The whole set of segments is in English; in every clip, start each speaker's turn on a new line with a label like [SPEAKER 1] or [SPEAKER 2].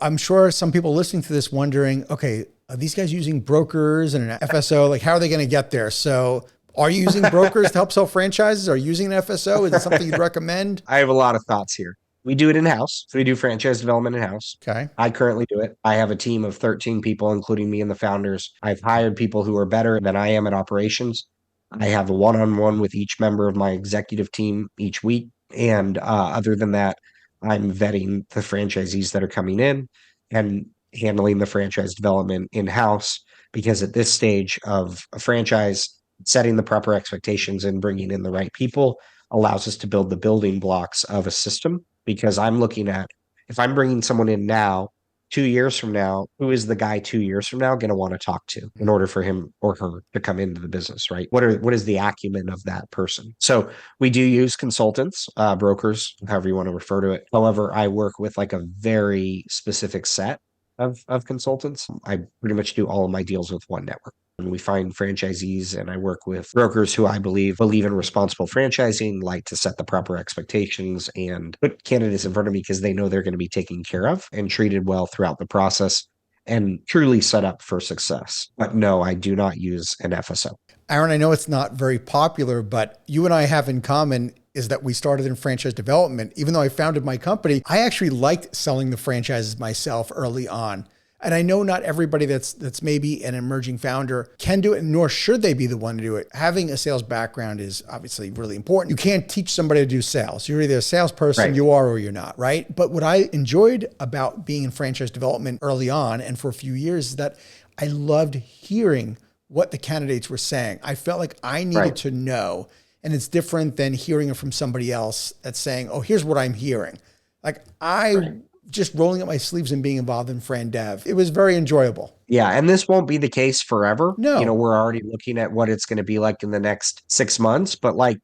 [SPEAKER 1] I'm sure some people listening to this wondering, okay, are these guys using brokers and an FSO? Like, how are they going to get there? So are you using brokers to help sell franchises? Are you using an FSO? Is it something you'd recommend?
[SPEAKER 2] I have a lot of thoughts here. We do it in-house. So we do franchise development in-house.
[SPEAKER 1] Okay.
[SPEAKER 2] I currently do it. I have a team of 13 people, including me and the founders. I've hired people who are better than I am at operations. I have a one-on-one with each member of my executive team each week. And other than that, I'm vetting the franchisees that are coming in and handling the franchise development in-house because at this stage of a franchise, setting the proper expectations and bringing in the right people allows us to build the building blocks of a system because I'm looking at if I'm bringing someone in now, 2 years from now, who is the guy 2 years from now going to want to talk to in order for him or her to come into the business, right? What is the acumen of that person? So we do use consultants, brokers, however you want to refer to it. However, I work with like a very specific set of consultants. I pretty much do all of my deals with one network. And we find franchisees and I work with brokers who I believe in responsible franchising, like to set the proper expectations and put candidates in front of me because they know they're going to be taken care of and treated well throughout the process and truly set up for success. But no, I do not use an FSO.
[SPEAKER 1] Aaron, I know it's not very popular, but you and I have in common is that we started in franchise development. Even though I founded my company, I actually liked selling the franchises myself early on. And I know not everybody that's maybe an emerging founder can do it, nor should they be the one to do it. Having a sales background is obviously really important. You can't teach somebody to do sales. You're either a salesperson,
[SPEAKER 2] Right.
[SPEAKER 1] you are, or you're not, right? But what I enjoyed about being in franchise development early on and for a few years is that I loved hearing what the candidates were saying. I felt like I needed
[SPEAKER 2] Right.
[SPEAKER 1] to know. And it's different than hearing it from somebody else that's saying, oh, here's what I'm hearing. Like I
[SPEAKER 2] Right.
[SPEAKER 1] just rolling up my sleeves and being involved in Fran Dev. It was very enjoyable.
[SPEAKER 2] Yeah, and this won't be the case forever.
[SPEAKER 1] No.
[SPEAKER 2] We're already looking at what it's going to be like in the next 6 months, but like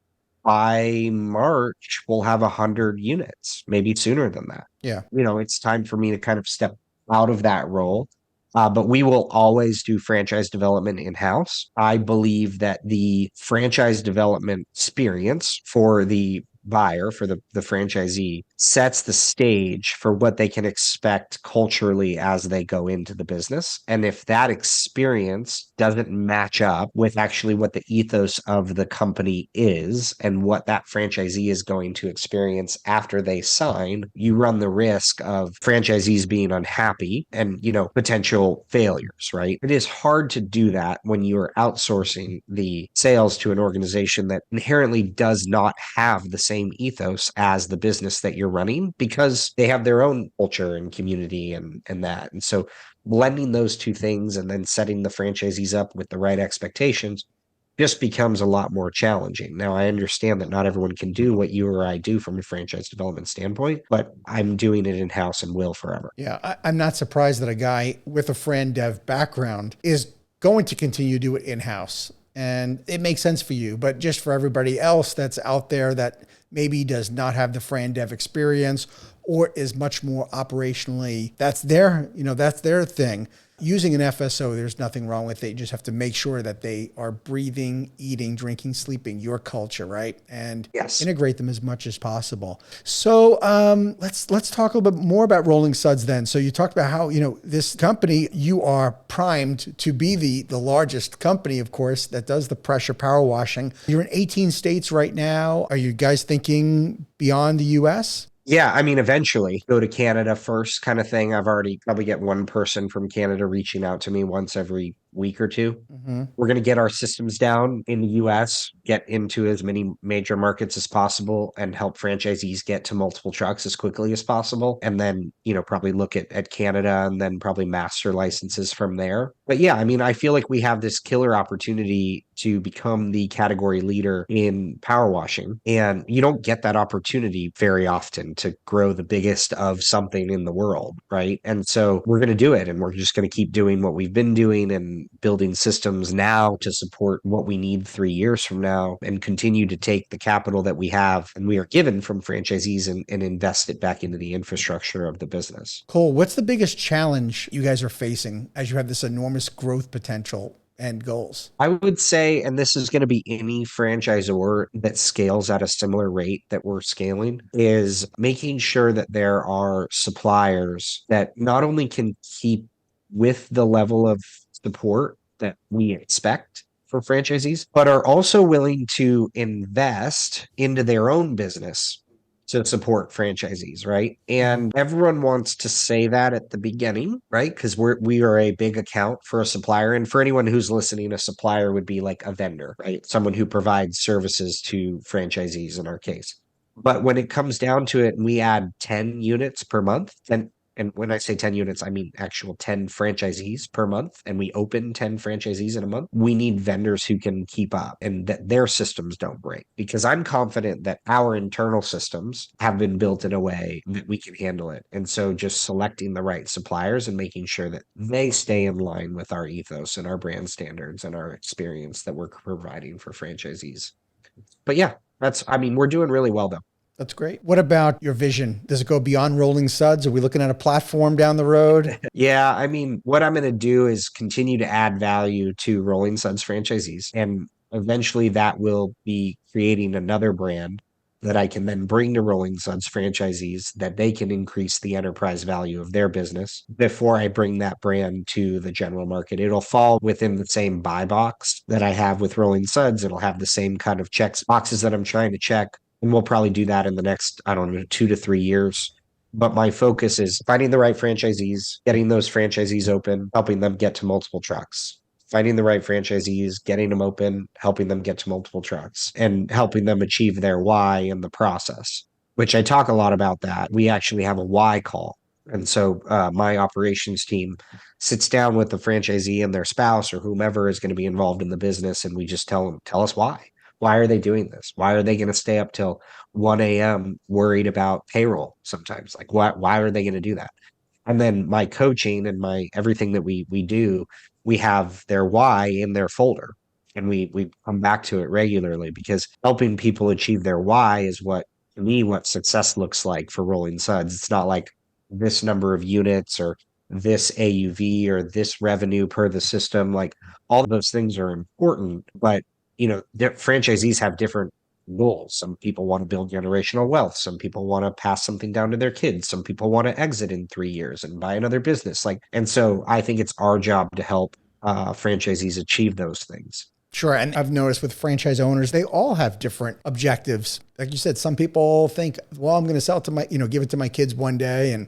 [SPEAKER 2] by March, we'll have 100 units, maybe sooner than that.
[SPEAKER 1] Yeah.
[SPEAKER 2] It's time for me to kind of step out of that role. But we will always do franchise development in-house. I believe that the franchise development experience for the buyer, for the franchisee, sets the stage for what they can expect culturally as they go into the business. And if that experience doesn't match up with actually what the ethos of the company is and what that franchisee is going to experience after they sign, you run the risk of franchisees being unhappy and, potential failures, right? It is hard to do that when you're outsourcing the sales to an organization that inherently does not have the same ethos as the business that you're running because they have their own culture and community and that. And so blending those two things and then setting the franchisees up with the right expectations just becomes a lot more challenging. Now, I understand that not everyone can do what you or I do from a franchise development standpoint, but I'm doing it in-house and will forever.
[SPEAKER 1] Yeah. I'm not surprised that a guy with a Fran Dev background is going to continue to do it in-house. And it makes sense for you, but just for everybody else that's out there that maybe does not have the Fran Dev experience or is much more operationally, that's their thing. Using an FSO, there's nothing wrong with it. You just have to make sure that they are breathing, eating, drinking, sleeping your culture, right? And
[SPEAKER 2] Yes.
[SPEAKER 1] integrate them as much as possible. So let's talk a little bit more about Rolling Suds then. So you talked about how, this company, you are primed to be the largest company, of course, that does the pressure power washing. You're in 18 states right now. Are you guys thinking beyond the US?
[SPEAKER 2] Yeah, I mean, eventually go to Canada first kind of thing. I've already probably get one person from Canada reaching out to me once every week or two.
[SPEAKER 1] Mm-hmm.
[SPEAKER 2] We're going to get our systems down in the US, get into as many major markets as possible, and help franchisees get to multiple trucks as quickly as possible. And then, probably look at Canada and then probably master licenses from there. But yeah, I mean, I feel like we have this killer opportunity to become the category leader in power washing. And you don't get that opportunity very often to grow the biggest of something in the world, right? And so we're going to do it and we're just going to keep doing what we've been doing and building systems now to support what we need 3 years from now and continue to take the capital that we have and we are given from franchisees and invest it back into the infrastructure of the business.
[SPEAKER 1] Cole, what's the biggest challenge you guys are facing as you have this enormous growth potential? end goals?
[SPEAKER 2] I would say, and this is going to be any franchisor that scales at a similar rate that we're scaling, is making sure that there are suppliers that not only can keep with the level of support that we expect for franchisees, but are also willing to invest into their own business to support franchisees, right?
[SPEAKER 1] Mhm.
[SPEAKER 2] And everyone wants to say that at the beginning, right? Because we are a big account for a supplier. And for anyone who's listening, a supplier would be like a vendor, right? Someone who provides services to franchisees in our case. But when it comes down to it, and we add 10 units per month, then and when I say 10 units, I mean actual 10 franchisees per month, and we open 10 franchisees in a month. We need vendors who can keep up and that their systems don't break. Because I'm confident that our internal systems have been built in a way that we can handle it. And so just selecting the right suppliers and making sure that they stay in line with our ethos and our brand standards and our experience that we're providing for franchisees. But yeah, I mean, we're doing really well though.
[SPEAKER 1] That's great. What about your vision? Does it go beyond Rolling Suds? Are we looking at a platform down the road?
[SPEAKER 2] Yeah, I mean, what I'm going to do is continue to add value to Rolling Suds franchisees. And eventually that will be creating another brand that I can then bring to Rolling Suds franchisees that they can increase the enterprise value of their business before I bring that brand to the general market. It'll fall within the same buy box that I have with Rolling Suds. It'll have the same kind of checks boxes that I'm trying to check. And we'll probably do that in the next, I don't know, 2 to 3 years. But my focus is finding the right franchisees, getting those franchisees open, helping them get to multiple trucks. Finding the right franchisees, getting them open, helping them get to multiple trucks, and helping them achieve their why in the process, which I talk a lot about that. We actually have a why call. And so my operations team sits down with the franchisee and their spouse or whomever is going to be involved in the business. And we just tell them, tell us why. Why are they doing this? Why are they going to stay up till 1 a.m. worried about payroll sometimes? Like, why are they going to do that? And then my coaching and my everything that we do, we have their why in their folder. And we come back to it regularly because helping people achieve their why is what to me what success looks like for Rolling Suds. It's not like this number of units or this AUV or this revenue per the system. Like all of those things are important, but franchisees have different goals. Some people want to build generational wealth. Some people want to pass something down to their kids. Some people want to exit in 3 years and buy another business. And so I think it's our job to help franchisees achieve those things.
[SPEAKER 1] Sure. And I've noticed with franchise owners, they all have different objectives. Like you said, some people think, well, I'm going to sell it to give it to my kids one day, and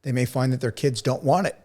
[SPEAKER 1] they may find that their kids don't want it.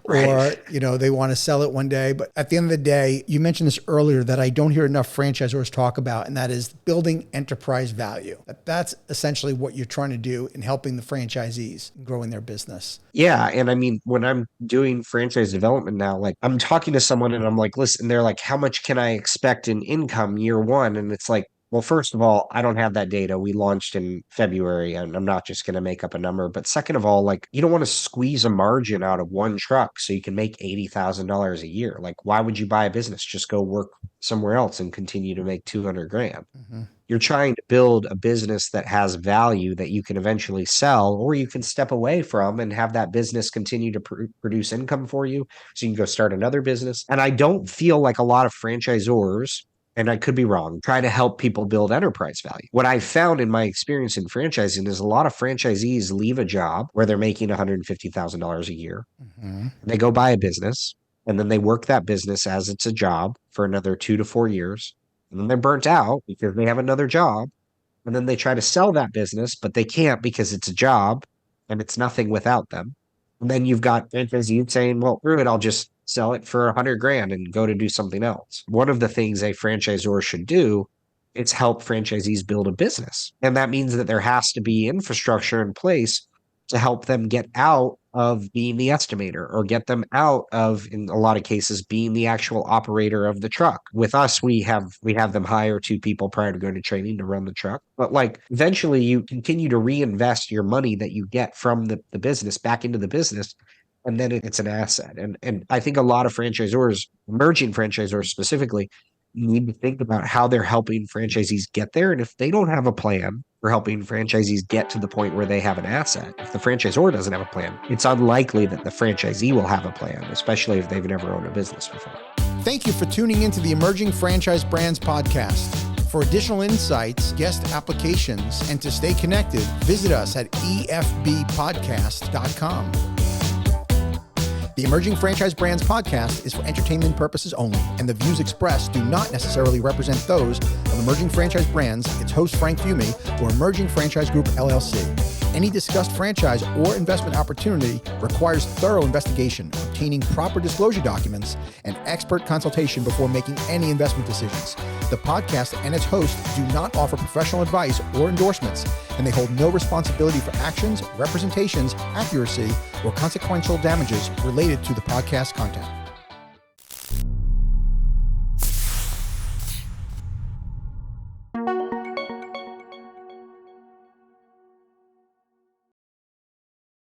[SPEAKER 2] Right.
[SPEAKER 1] Or, they want to sell it one day. But at the end of the day, you mentioned this earlier that I don't hear enough franchisors talk about, and that is building enterprise value. That's essentially what you're trying to do in helping the franchisees growing their business.
[SPEAKER 2] Yeah. And I mean, when I'm doing franchise development now, like I'm talking to someone and I'm like, listen, they're like, how much can I expect in income year one? And it's like, well, first of all, I don't have that data. We launched in February and I'm not just going to make up a number. But second of all, like you don't want to squeeze a margin out of one truck so you can make $80,000 a year. Like, why would you buy a business? Just go work somewhere else and continue to make 200 grand.
[SPEAKER 1] Mm-hmm.
[SPEAKER 2] You're trying to build a business that has value that you can eventually sell, or you can step away from and have that business continue to produce income for you. So you can go start another business. And I don't feel like a lot of franchisors, and I could be wrong, try to help people build enterprise value. What I found in my experience in franchising is a lot of franchisees leave a job where they're making $150,000 a year.
[SPEAKER 1] Mm-hmm.
[SPEAKER 2] They go buy a business and then they work that business as it's a job for another 2 to 4 years. And then they're burnt out because they have another job. And then they try to sell that business, but they can't because it's a job and it's nothing without them. And then you've got franchisees saying, well, screw it, I'll just sell it for 100 grand and go to do something else. One of the things a franchisor should do is help franchisees build a business. And that means that there has to be infrastructure in place to help them get out of being the estimator or get them out of, in a lot of cases, being the actual operator of the truck. With us, we have them hire 2 people prior to going to training to run the truck. But like eventually you continue to reinvest your money that you get from the business back into the business. And then it's an asset. And I think a lot of franchisors, emerging franchisors specifically, need to think about how they're helping franchisees get there. And if they don't have a plan, for helping franchisees get to the point where they have an asset. If the franchisor doesn't have a plan, it's unlikely that the franchisee will have a plan, especially if they've never owned a business before.
[SPEAKER 1] Thank you for tuning into the Emerging Franchise Brands podcast. For additional insights, guest applications, and to stay connected, visit us at efbpodcast.com. The Emerging Franchise Brands podcast is for entertainment purposes only, and the views expressed do not necessarily represent those of Emerging Franchise Brands, its host Frank Fiume, or Emerging Franchise Group LLC. Any discussed franchise or investment opportunity requires thorough investigation, obtaining proper disclosure documents, and expert consultation before making any investment decisions. The podcast and its host do not offer professional advice or endorsements, and they hold no responsibility for actions, representations, accuracy, or consequential damages related to the podcast content.